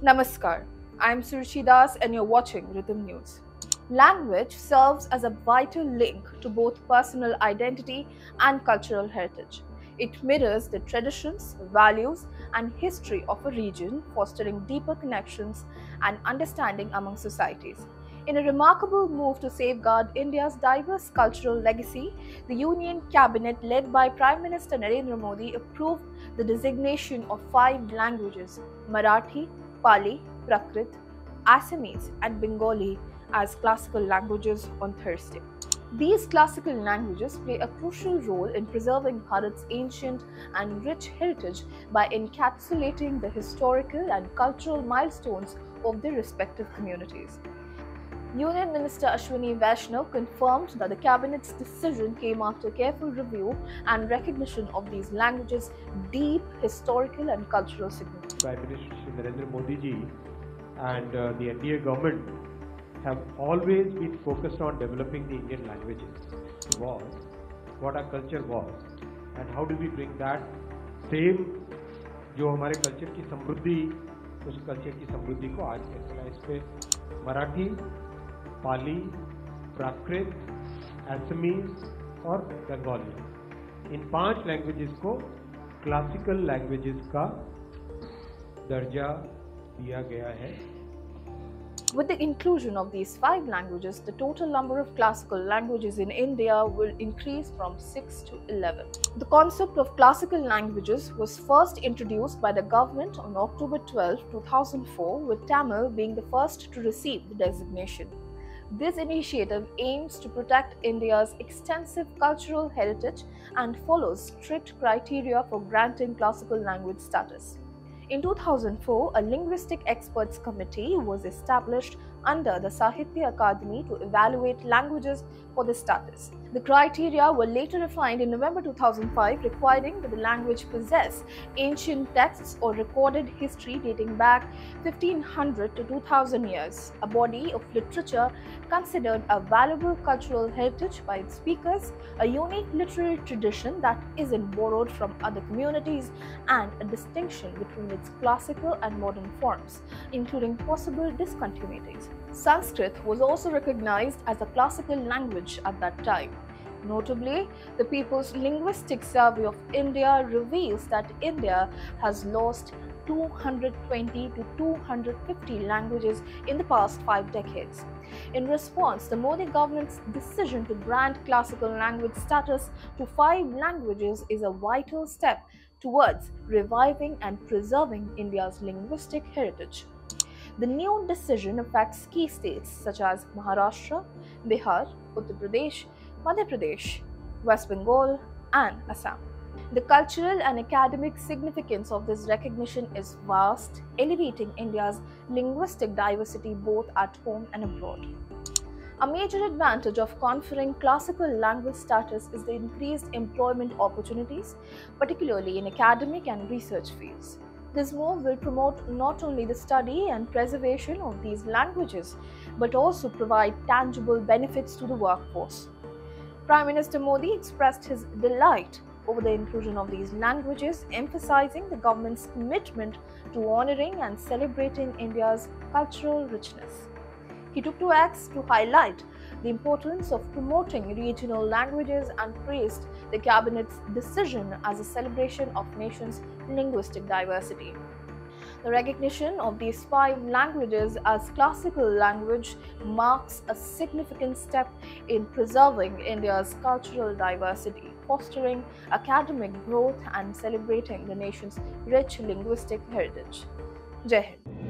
Namaskar, I am Suruchi Das and you're watching Rhythm News. Language serves as a vital link to both personal identity and cultural heritage. It mirrors the traditions, values, and history of a region, fostering deeper connections and understanding among societies. In a remarkable move to safeguard India's diverse cultural legacy, the Union Cabinet, led by Prime Minister Narendra Modi, approved the designation of 5 languages: Marathi, Pali, Prakrit, Assamese, and Bengali as classical languages on Thursday. These classical languages play a crucial role in preserving Bharat's ancient and rich heritage by encapsulating the historical and cultural milestones of their respective communities. Union Minister Ashwini Vaishnaw confirmed that the Cabinet's decision came after careful review and recognition of these languages' deep historical and cultural significance. Prime Minister Narendra Modi ji and the NDA government have always been focused on developing the Indian languages. What our culture was, and how do we bring that same जो हमारे culture की समृद्धि, उस culture की समृद्धि को आज कैसे इस पे मराठी, पाली, प्राकृत, असमीज और बंगाली, इन 5 लैंग्वेजेस को क्लासिकल लैंग्वेजेस का दर्जा दिया गया है. With the inclusion of these 5 languages, the total number of classical languages in India will increase from 6 to 11. The concept of classical languages was first introduced by the government on October 12, 2004, with Tamil being the first to receive the designation. This initiative aims to protect India's extensive cultural heritage and follows strict criteria for granting classical language status. In 2004, a linguistic experts committee was established under the Sahitya Akademi to evaluate languages for this status. The criteria were later refined in November 2005, requiring that the language possess ancient texts or recorded history dating back 1500 to 2000 years, a body of literature considered a valuable cultural heritage by its speakers, a unique literary tradition that isn't borrowed from other communities, and a distinction between its classical and modern forms, including possible discontinuities. Sanskrit was also recognized as a classical language at that time. Notably, the People's Linguistic Survey of India reveals that India has lost 220 to 250 languages in the past 5 decades. In response, the Modi government's decision to grant classical language status to 5 languages is a vital step towards reviving and preserving India's linguistic heritage. The new decision affects key states such as Maharashtra, Bihar, Uttar Pradesh, Madhya Pradesh, West Bengal, and Assam. The cultural and academic significance of this recognition is vast, elevating India's linguistic diversity both at home and abroad. A major advantage of conferring classical language status is the increased employment opportunities, particularly in academic and research fields. This move will promote not only the study and preservation of these languages, but also provide tangible benefits to the workforce. Prime Minister Modi expressed his delight over the inclusion of these languages, emphasizing the government's commitment to honoring and celebrating India's cultural richness. He took to X to highlight the importance of promoting regional languages and praised the Cabinet's decision as a celebration of nation's linguistic diversity. The recognition of these 5 languages as classical language marks a significant step in preserving India's cultural diversity, fostering academic growth and celebrating the nation's rich linguistic heritage. Jai Hind.